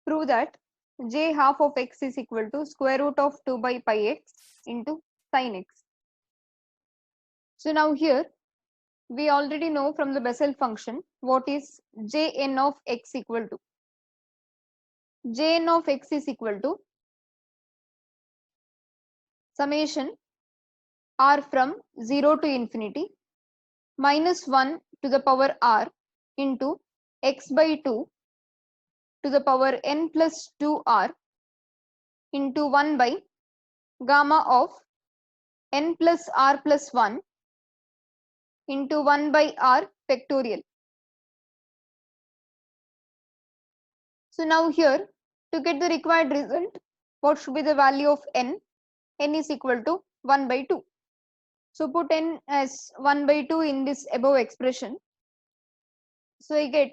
prove that j half of x is equal to square root of 2 by pi x into sin x. So now here we already know from the Bessel function what is Jn of x equal to. Jn of x is equal to summation r from 0 to infinity minus 1 to the power r into x by 2 to the power n plus 2r into 1 by gamma of n plus r plus 1 into 1 by r factorial. So now here, to get the required result, what should be the value of n? N is equal to 1 by 2. So put n as 1 by 2 in this above expression. So I get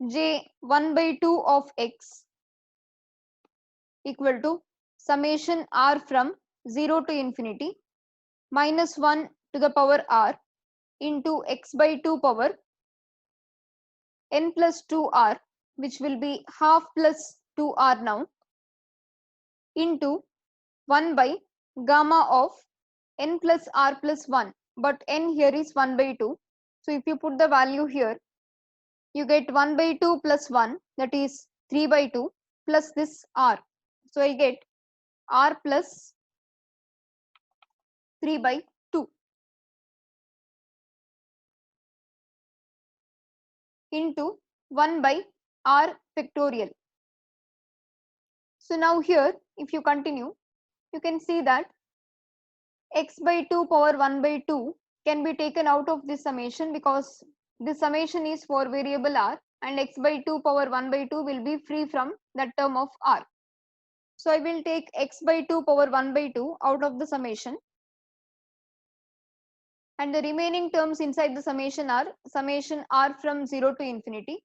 j 1 by 2 of x equal to summation r from 0 to infinity minus 1 to the power r into x by 2 power n plus 2r, which will be half plus 2r now, into 1 by gamma of n plus r plus 1, but n here is 1 by 2. So if you put the value here, you get 1 by 2 plus 1, that is 3 by 2 plus this r. So I get r plus 3 by 2 into 1 by r factorial. So now here, if you continue, you can see that x by 2 power 1 by 2 can be taken out of this summation, because this summation is for variable r, and x by 2 power 1 by 2 will be free from that term of r. So I will take x by 2 power 1 by 2 out of the summation, and the remaining terms inside the summation are summation r from 0 to infinity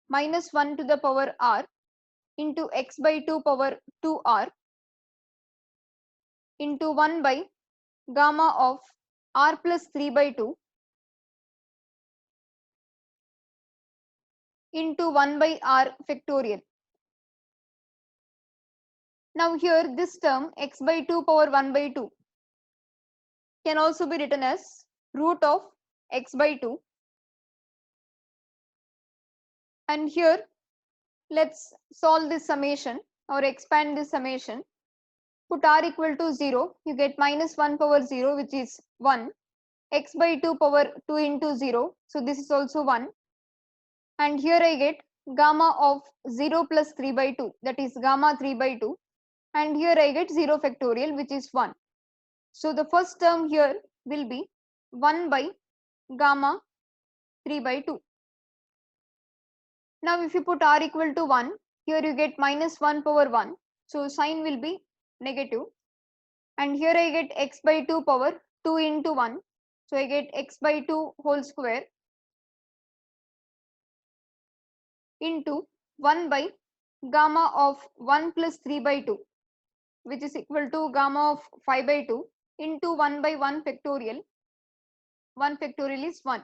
minus 1 to the power r into x by 2 power 2r into 1 by gamma of r plus 3 by 2 into 1 by r factorial. Now here this term x by 2 power 1 by 2 can also be written as root of x by 2, and here let's solve this summation or expand this summation. Put r equal to 0, you get minus 1 power 0, which is 1, x by 2 power 2 into 0, so this is also 1, and here I get gamma of 0 plus 3 by 2, that is gamma 3 by 2, and here I get 0 factorial, which is 1. So the first term here will be 1 by gamma 3 by 2. Now if you put r equal to 1, here you get minus 1 power 1, so sign will be negative, and here I get x by 2 power 2 into 1, so I get x by 2 whole square into 1 by gamma of 1 plus 3 by 2, which is equal to gamma of 5 by 2 into 1 by 1 factorial. 1 factorial is 1.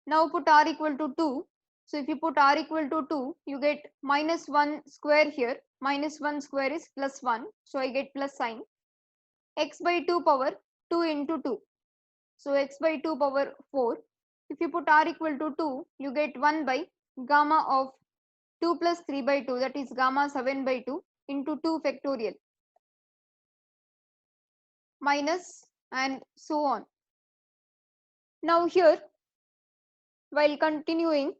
Now put r equal to 2. So if you put r equal to 2, you get minus 1 square here. Minus 1 square is plus 1. So I get plus sign. X by 2 power 2 into 2. So x by 2 power 4. If you put r equal to 2, you get 1 by gamma of 2 plus 3 by 2, that is gamma 7 by 2 into 2 factorial. Minus and so on. Now here, while continuing,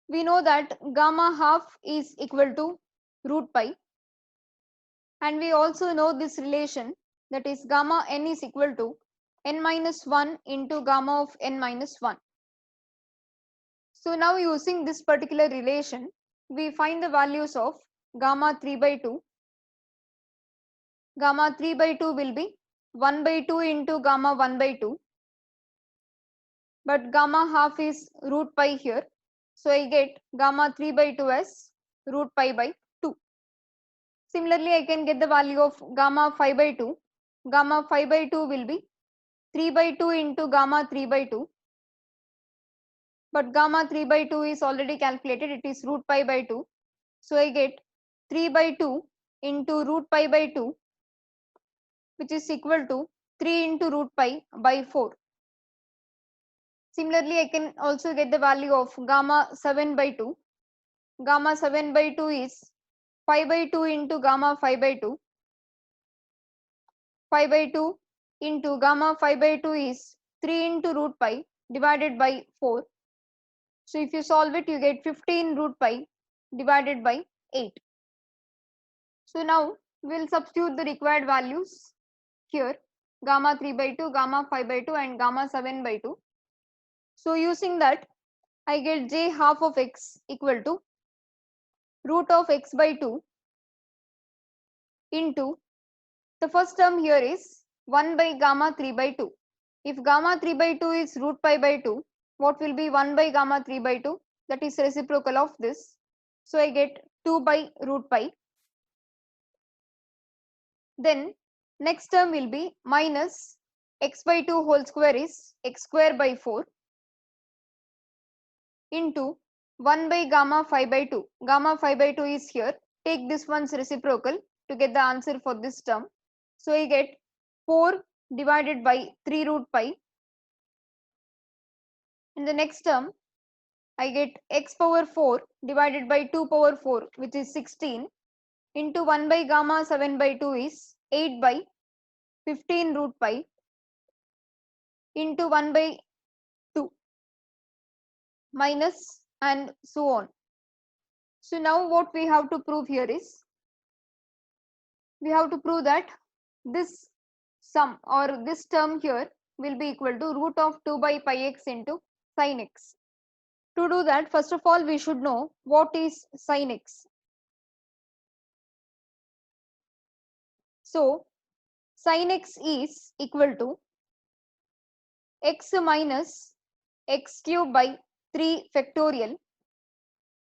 we know that gamma half is equal to root pi, and we also know this relation, that is gamma n is equal to n minus 1 into gamma of n minus 1. So now using this particular relation, we find the values of gamma 3 by 2. Gamma 3 by 2 will be 1 by 2 into gamma 1 by 2, but gamma half is root pi here. So I get gamma 3 by 2 as root pi by 2. Similarly, I can get the value of gamma 5 by 2. Gamma 5 by 2 will be 3 by 2 into gamma 3 by 2. But gamma 3 by 2 is already calculated, it is root pi by 2. So I get 3 by 2 into root pi by 2, which is equal to 3 into root pi by 4. Similarly, I can also get the value of gamma 7 by 2. Gamma 7 by 2 is 5 by 2 into gamma 5 by 2. 5 by 2 into gamma 5 by 2 is 3 into root pi divided by 4. So if you solve it, you get 15 root pi divided by 8. So now we'll substitute the required values here, gamma 3 by 2, gamma 5 by 2 and gamma 7 by 2. So using that, I get j half of x equal to root of x by 2 into, the first term here is 1 by gamma 3 by 2. If gamma 3 by 2 is root pi by 2, what will be 1 by gamma 3 by 2? That is reciprocal of this. So I get 2 by root pi. Then next term will be minus x by 2 whole square is x square by 4 into 1 by gamma 5 by 2. Gamma 5 by 2 is here. Take this one's reciprocal to get the answer for this term. So I get 4 divided by 3 root pi. In the next term, I get x power 4 divided by 2 power 4, which is 16, into 1 by gamma 7 by 2 is 8 by 15 root pi into 1 by 2 minus and so on. So now what we have to prove here is, we have to prove that this sum or this term here will be equal to root of 2 by pi x into sin x. To do that, first of all, we should know what is sin x. So sin x is equal to x minus x cube by 3 factorial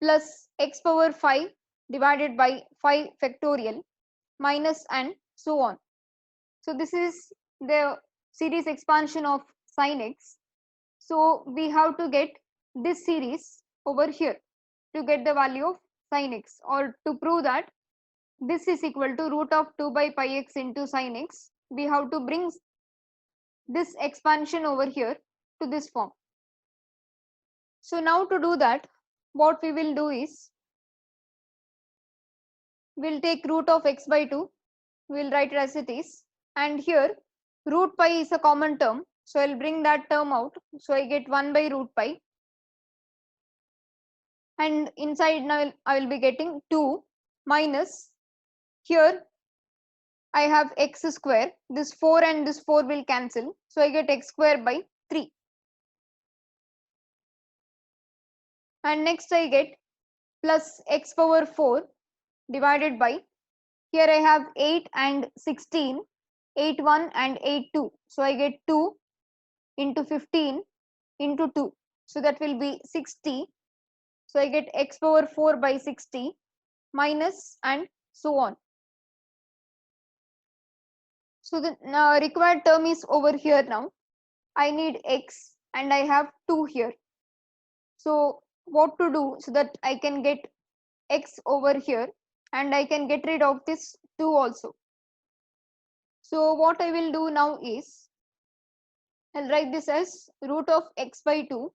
plus x power 5 divided by 5 factorial minus and so on. So this is the series expansion of sin x. So we have to get this series over here to get the value of sin x, or to prove that this is equal to root of 2 by pi x into sin x, we have to bring this expansion over here to this form. So now to do that, what we will do is, we'll take root of x by 2, we'll write it as it is, and here root pi is a common term, so I'll bring that term out. So I get 1 by root pi, and inside now I will be getting 2 minus, here I have x square, this 4 and this 4 will cancel, so I get x square by 3, and next I get plus x power 4 divided by, here I have 8 and 16, 8 1 and 8 2, so I get 2 into 15 into 2, so that will be 60, so I get x power 4 by 60 minus and so on. So the required term is over here now. I need x and I have 2 here. So what to do so that I can get x over here and I can get rid of this 2 also. So what I will do now is, I'll write this as root of x by 2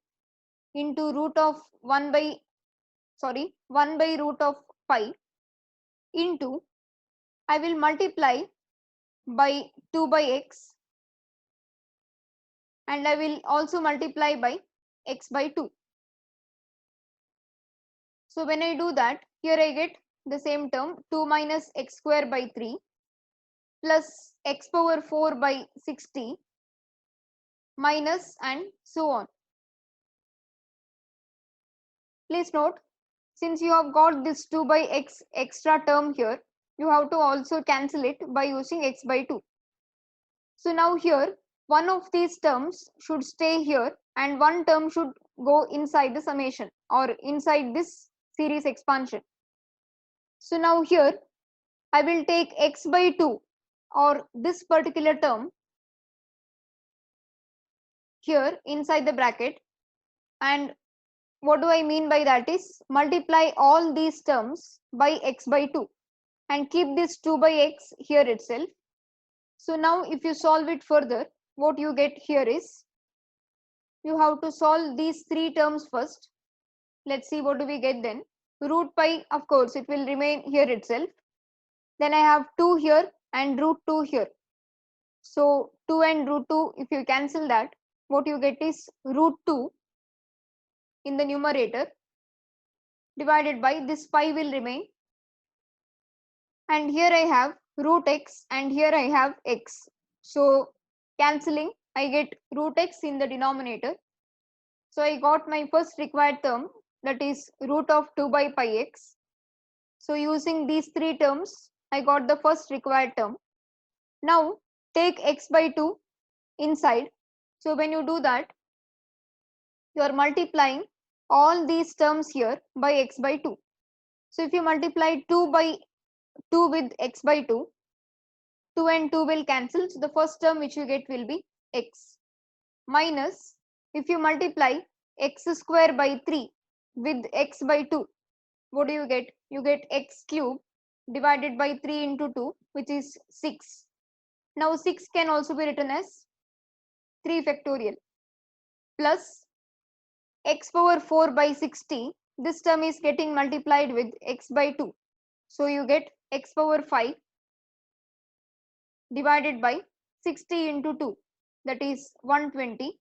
into root of 1 by root of pi into, I will multiply by 2 by x and I will also multiply by x by 2. So when I do that, here I get the same term, 2 minus x square by 3 plus x power 4 by 60 minus and so on. Please note, since you have got this 2 by x extra term here, you have to also cancel it by using x by 2. So now here, one of these terms should stay here and one term should go inside the summation or inside this series expansion. So now here, I will take x by 2 or this particular term here inside the bracket, and what do I mean by that is multiply all these terms by x by 2 and keep this 2 by x here itself. So now if you solve it further, what you get here is you have to solve these three terms first. Let's see what do we get then. Root pi, of course, it will remain here itself. Then I have 2 here and root 2 here. So 2 and root 2, if you cancel that, what you get is root 2 in the numerator divided by this pi will remain. And here I have root x and here I have x. So cancelling, I get root x in the denominator. So I got my first required term, that is root of 2 by pi x. So using these three terms, I got the first required term. Now take x by 2 inside. So when you do that, you are multiplying all these terms here by x by 2. So if you multiply 2 by 2 with x by 2, 2 and 2 will cancel. So the first term which you get will be x minus, if you multiply x square by 3 with x by 2, what do you get? You get x cube divided by 3 into 2, which is 6. Now 6 can also be written as 3 factorial plus x power 4 by 60. This term is getting multiplied with x by 2. So you get x power 5 divided by 60 into 2, that is 120.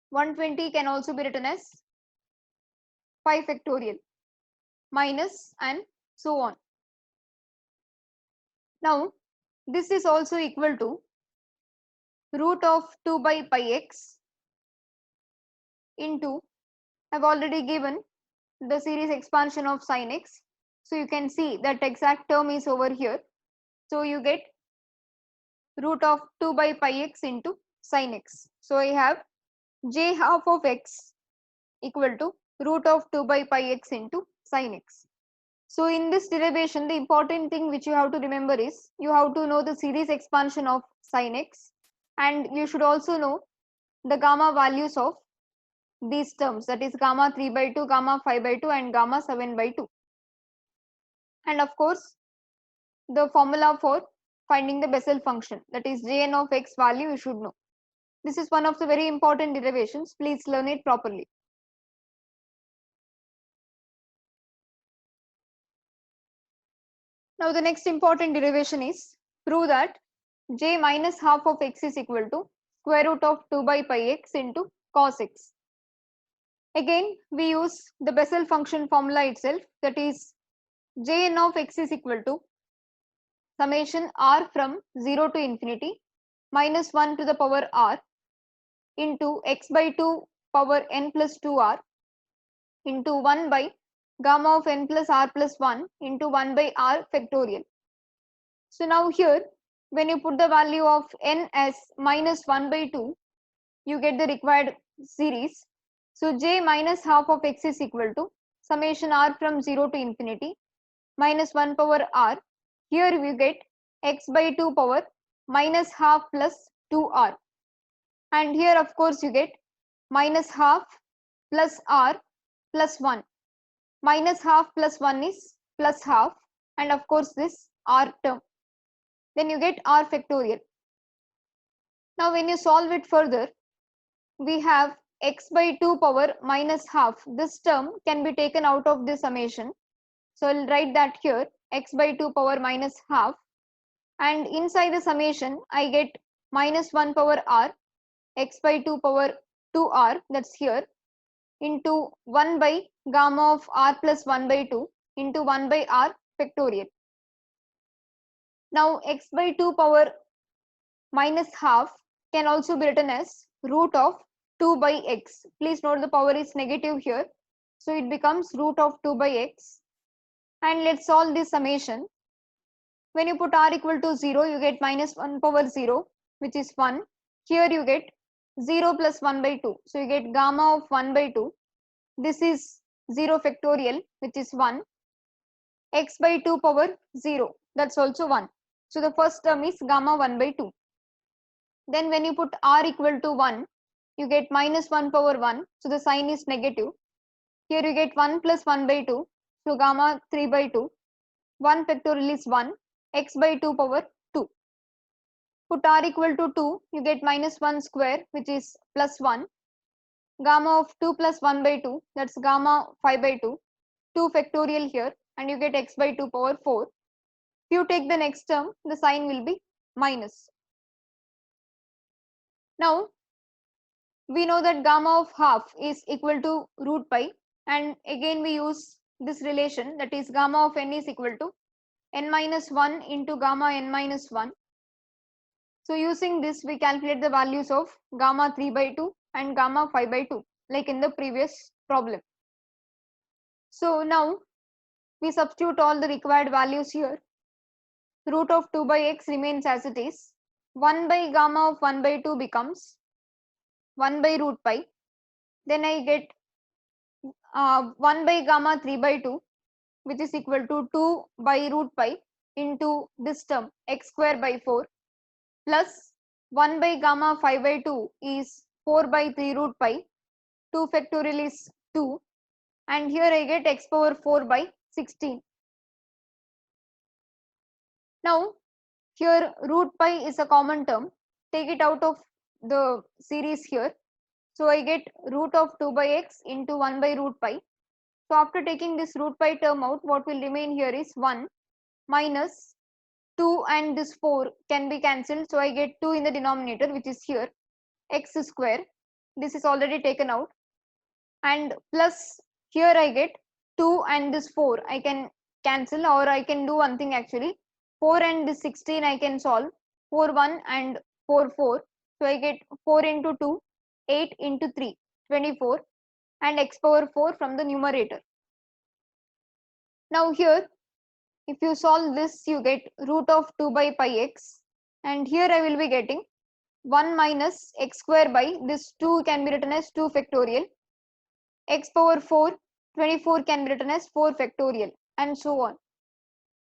120 can also be written as 5 factorial minus and so on. Now this is also equal to root of 2 by pi x into, I've already given the series expansion of sin x. So you can see that exact term is over here. So you get root of 2 by pi x into sin x. So I have j half of x equal to root of 2 by pi x into sin x. So in this derivation, the important thing which you have to remember is you have to know the series expansion of sin x, and you should also know the gamma values of these terms, that is gamma 3 by 2, gamma 5 by 2 and gamma 7 by 2. And of course, the formula for finding the Bessel function, that is Jn of x value, you should know. This is one of the very important derivations. Please learn it properly. Now the next important derivation is prove that j minus half of x is equal to square root of 2 by pi x into cos x. Again, we use the Bessel function formula itself, that is Jn of x is equal to summation r from 0 to infinity minus 1 to the power r into x by 2 power n plus 2r into 1 by gamma of n plus r plus 1 into 1 by r factorial. So now here, when you put the value of n as minus 1 by 2, you get the required series. So j minus half of x is equal to summation r from 0 to infinity minus 1 power r. Here we get x by 2 power minus half plus 2r. And here of course you get minus half plus r plus 1. Minus half plus 1 is plus half, and of course this r term. Then you get r factorial. Now when you solve it further, we have x by 2 power minus half. This term can be taken out of this summation. So I'll write that here, x by 2 power minus half, and inside the summation I get minus 1 power r, x by 2 power 2r, that's here, into 1 by gamma of r plus 1 by 2 into 1 by r factorial. Now x by 2 power minus half can also be written as root of 2 by x. Please note the power is negative here. So it becomes root of 2 by x. And let's solve this summation. When you put r equal to 0, you get minus 1 power 0, which is 1. Here you get 0 plus 1 by 2. So you get gamma of 1 by 2. This is 0 factorial, which is 1. X by 2 power 0, that's also 1. So the first term is gamma 1 by 2. Then when you put r equal to 1, you get minus 1 power 1, so the sign is negative. Here you get 1 plus 1 by 2, so gamma 3 by 2. 1 factorial is 1, x by 2 power 2. Put r equal to 2, you get minus 1 square, which is plus 1. Gamma of 2 plus 1 by 2, that's gamma 5 by 2. 2 factorial here, and you get x by 2 power 4. If you take the next term, the sign will be minus. Now, we know that gamma of half is equal to root pi, and again we use this relation, that is gamma of n is equal to n minus 1 into gamma n minus 1. So using this, we calculate the values of gamma 3 by 2 and gamma 5 by 2, like in the previous problem. So now we substitute all the required values here. Root of 2 by x remains as it is. 1 by gamma of 1 by 2 becomes 1 by root pi. Then I get 1 by gamma 3 by 2, which is equal to 2 by root pi into this term x square by 4, plus 1 by gamma 5 by 2 is 4 by 3 root pi. 2 factorial is 2, and here I get x power 4 by 16. Now here root pi is a common term. Take it out of the series here. So I get root of 2 by x into 1 by root pi. So after taking this root pi term out, what will remain here is 1 minus 2, and this 4 can be cancelled. So I get 2 in the denominator, which is here, x square. This is already taken out. And plus here I get 2 and this 4 I can cancel, or I can do one thing actually. 4 and this 16 I can solve. 4 1 and 4 4. So I get 4 into 2, 8 into 3, 24, and x power 4 from the numerator. Now here, if you solve this, you get root of 2 by pi x, and here I will be getting 1 minus x square by this 2 can be written as 2 factorial, x power 4, 24 can be written as 4 factorial, and so on.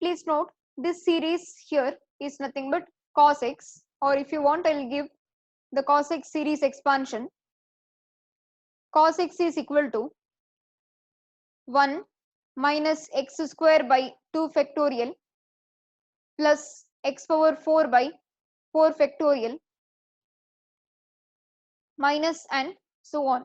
Please note, this series here is nothing but cos x, or if you want, I will give the cos x series expansion. Cos x is equal to 1 minus x square by 2 factorial plus x power 4 by 4 factorial minus and so on.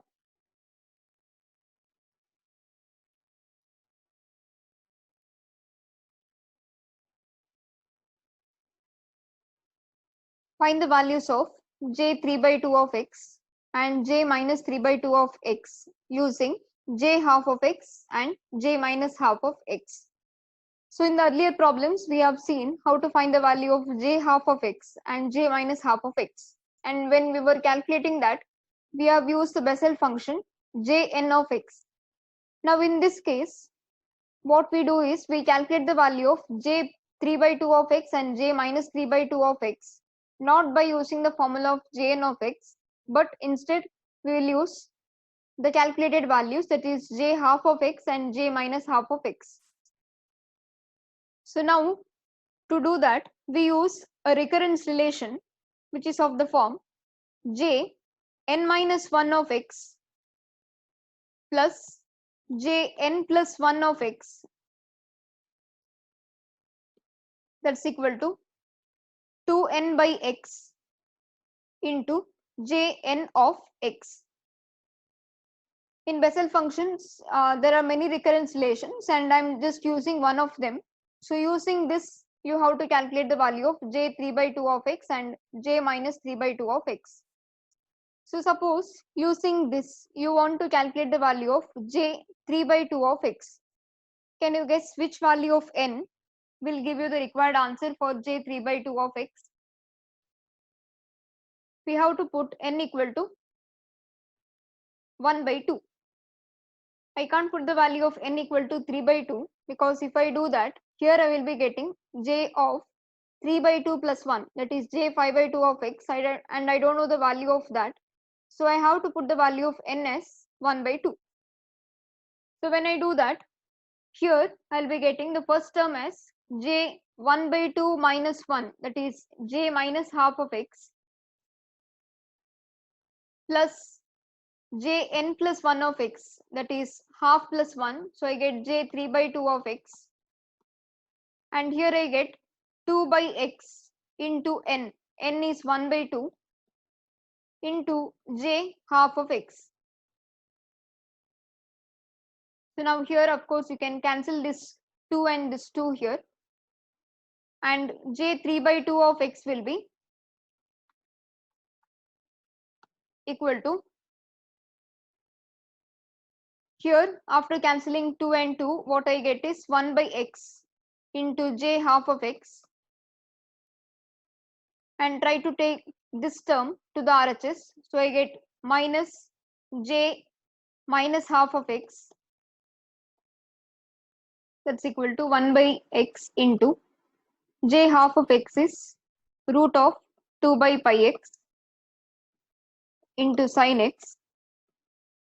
Find the values of j 3 by 2 of x and j minus 3 by 2 of x using j half of x and j minus half of x. So in the earlier problems, we have seen how to find the value of j half of x and j minus half of x. And when we were calculating that, we have used the Bessel function jn of x. Now in this case, what we do is we calculate the value of j 3 by 2 of x and j minus 3 by 2 of x, not by using the formula of jn of x, but instead we will use the calculated values, that is j half of x and j minus half of x. So now to do that, we use a recurrence relation, which is of the form j n minus 1 of x plus j n plus 1 of x, that's equal to 2n by x into jn of x. In Bessel functions, there are many recurrence relations, and I'm just using one of them. So using this, you have to calculate the value of j 3 by 2 of x and j minus 3 by 2 of x. So suppose using this, you want to calculate the value of j 3 by 2 of x. Can you guess which value of n will give you the required answer for j 3 by 2 of x? We have to put n equal to 1 by 2. I can't put the value of n equal to 3 by 2, because if I do that, here I will be getting j of 3 by 2 plus 1, that is j 5 by 2 of x, and I don't know the value of that. So I have to put the value of n as 1 by 2. So when I do that, here I'll be getting the first term as j 1 by 2 minus 1, that is j minus half of x, plus jn plus 1 of x, that is half plus 1. So I get j 3 by 2 of x. And here I get 2 by x into n. N is 1 by 2 into j half of x. So now here, of course, you can cancel this 2 and this 2 here. And j 3 by 2 of x will be equal to, here after cancelling 2 and 2, what I get is 1 by x into j half of x, and try to take this term to the RHS. So I get minus j minus half of x, that's equal to 1 by x into j half of x is root of 2 by pi x into sin x,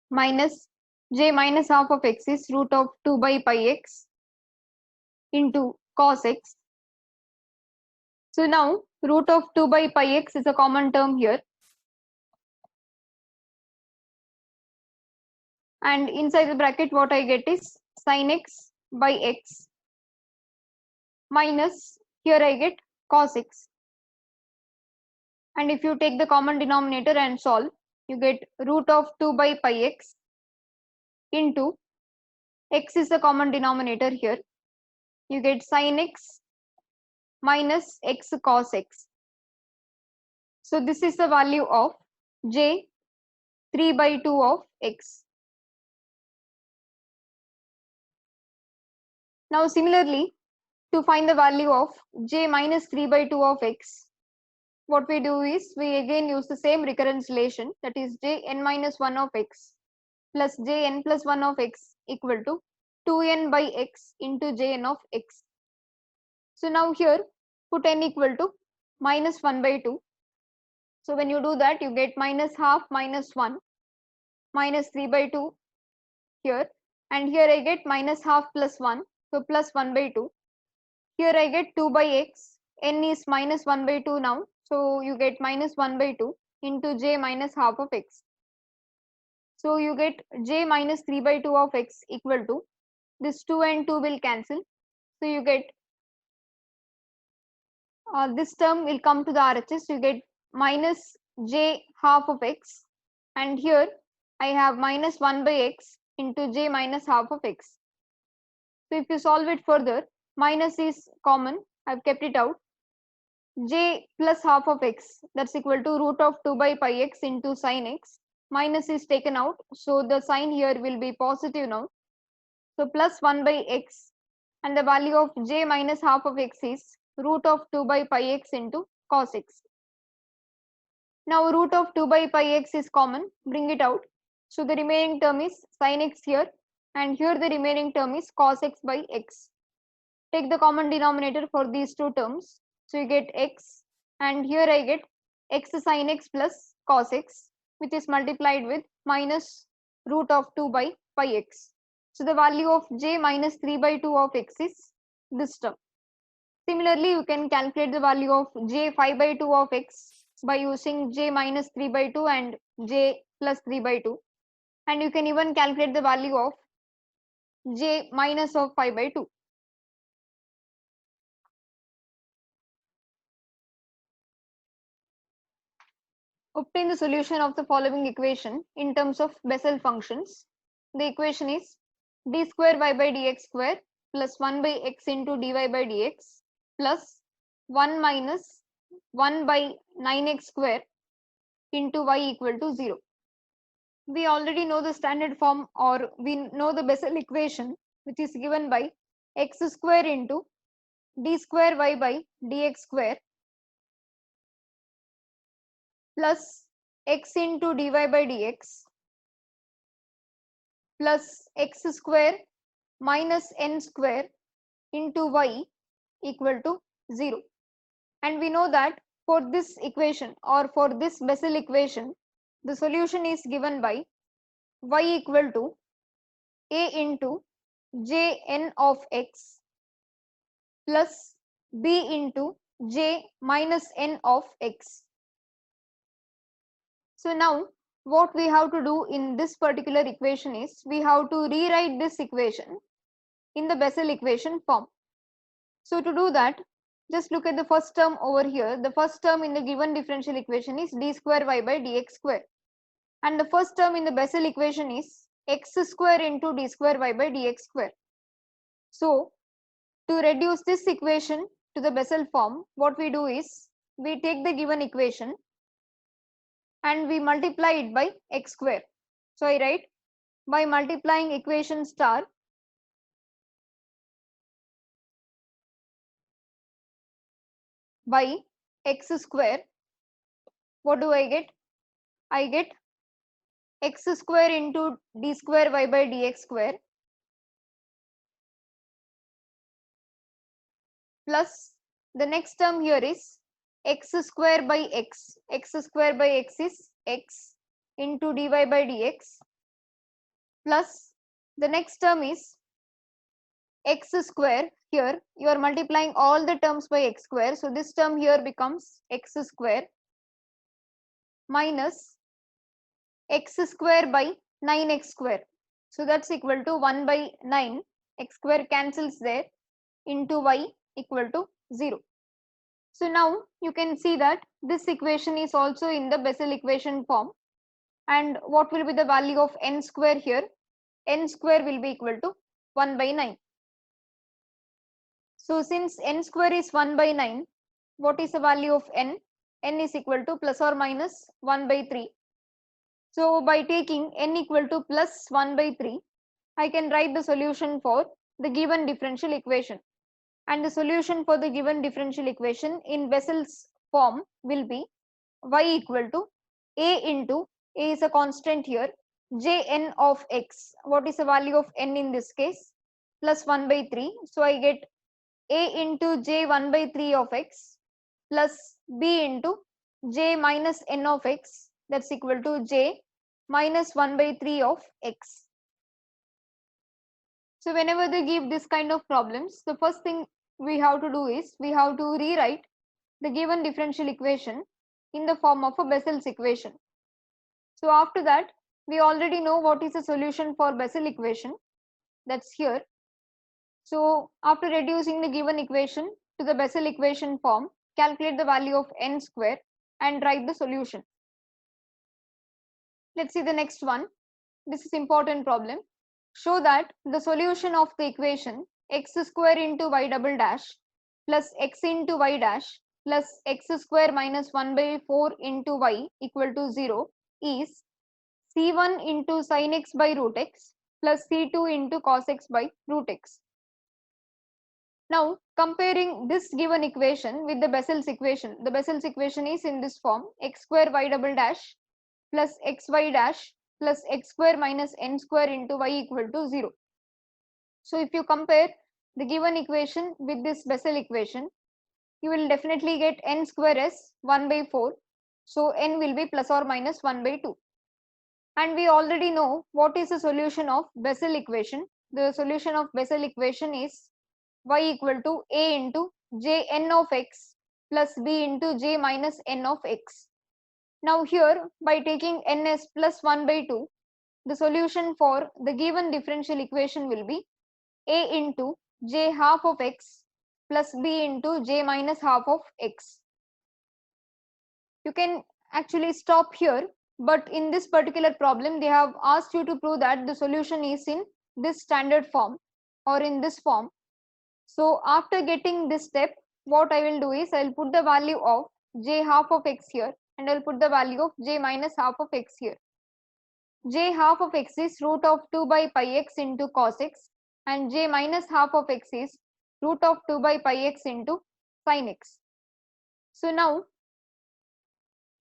minus j minus half of x is root of 2 by pi x into cos x. So now root of 2 by pi x is a common term here, and inside the bracket what I get is sin x by x minus, here I get cos x, and if you take the common denominator and solve, you get root of 2 by pi x into, x is the common denominator here, you get sin x minus x cos x. So this is the value of j 3 by 2 of x. Now similarly, to find the value of j minus 3 by 2 of x, what we do is we again use the same recurrence relation, that is jn minus 1 of x plus jn plus 1 of x equal to 2n by x into jn of x. So now here put n equal to minus 1 by 2. So when you do that, you get minus half minus 1 minus 3 by 2 here, and here I get minus half plus 1, so plus 1 by 2. Here I get 2 by x, n is minus 1 by 2 now, so you get minus 1 by 2 into j minus half of x. So you get j minus 3 by 2 of x equal to, this 2 and 2 will cancel, so you get this term will come to the RHS, you get minus j half of x, and here I have minus 1 by x into j minus half of x. So if you solve it further, minus is common, I've kept it out, j plus half of x, that's equal to root of 2 by pi x into sin x, minus is taken out, so the sign here will be positive now, so plus 1 by x, and the value of j minus half of x is root of 2 by pi x into cos x. Now root of 2 by pi x is common, bring it out, so the remaining term is sin x here, and here the remaining term is cos x by x. Take the common denominator for these two terms, so you get x, and here I get x sin x plus cos x, which is multiplied with minus root of 2 by pi x. So the value of j minus 3 by 2 of x is this term. Similarly, you can calculate the value of j 5 by 2 of x by using j minus 3 by 2 and j plus 3 by 2, and you can even calculate the value of j minus of 5 by 2. Obtain the solution of the following equation in terms of Bessel functions. The equation is d square y by dx square plus 1 by x into dy by dx plus 1 minus 1 by 9x square into y equal to 0. We already know the standard form, or we know the Bessel equation, which is given by x square into d square y by dx square plus x into dy by dx plus x square minus n square into y equal to 0. And we know that for this equation, or for this Bessel equation, the solution is given by y equal to a into j n of x plus b into j minus n of x. So now what we have to do in this particular equation is we have to rewrite this equation in the Bessel equation form. So to do that, just look at the first term over here. The first term in the given differential equation is d square y by dx square, and the first term in the Bessel equation is x square into d square y by dx square. So to reduce this equation to the Bessel form, what we do is we take the given equation and we multiply it by x square. So I write by multiplying equation star by x square, what do I get? I get x square into d square y by dx square plus the next term here is x square by x. X square by x is x into dy by dx plus the next term is x square. Here you are multiplying all the terms by x square, so this term here becomes x square minus x square by 9x square. So that's equal to 1 by 9, x square cancels there, into y equal to 0. So now you can see that this equation is also in the Bessel equation form, and what will be the value of n square here? N square will be equal to 1 by 9. So since n square is 1 by 9, what is the value of n? N is equal to plus or minus 1 by 3. So by taking n equal to plus 1 by 3, I can write the solution for the given differential equation. And the solution for the given differential equation in Bessel's form will be y equal to a into, a is a constant here, jn of x. What is the value of n in this case? Plus 1 by 3. So I get a into j 1 by 3 of x plus b into j minus n of x, that's equal to j minus 1 by 3 of x. So whenever they give this kind of problems, the first thing we have to do is we have to rewrite the given differential equation in the form of a Bessel's equation. So after that, we already know what is the solution for Bessel equation, that's here. So after reducing the given equation to the Bessel equation form, calculate the value of n square and write the solution. Let's see the next one. This is important problem. Show that the solution of the equation x square into y double dash plus x into y dash plus x square minus 1 by 4 into y equal to 0 is c1 into sin x by root x plus c2 into cos x by root x. Now comparing this given equation with the Bessel's equation, the Bessel's equation is in this form: x square y double dash plus xy dash plus x square minus n square into y equal to 0. So if you compare the given equation with this Bessel equation, you will definitely get n square as 1 by 4. So n will be plus or minus 1 by 2. And we already know what is the solution of Bessel equation. The solution of Bessel equation is y equal to a into j n of x plus b into j minus n of x. Now here, by taking n as plus 1 by 2, the solution for the given differential equation will be a into j half of x plus b into j minus half of x. You can actually stop here, but in this particular problem, they have asked you to prove that the solution is in this standard form or in this form. So after getting this step, what I will do is I will put the value of j half of x here, and I will put the value of j minus half of x here. J half of x is root of 2 by pi x into cos x, and j minus half of x is root of 2 by pi x into sin x. So now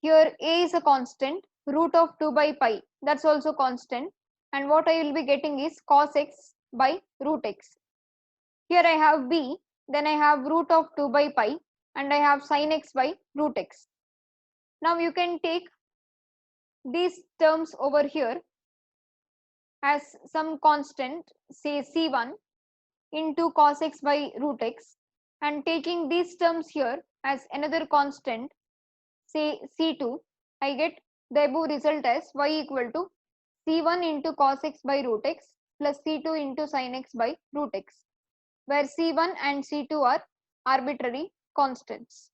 here a is a constant, root of 2 by pi, that's also constant, and what I will be getting is cos x by root x. Here I have b, then I have root of 2 by pi, and I have sin x by root x. Now you can take these terms over here as some constant, say c1 into cos x by root x, and taking these terms here as another constant, say c2, I get The above result as y equal to c1 into cos x by root x plus c2 into sin x by root x, where c1 and c2 are arbitrary constants.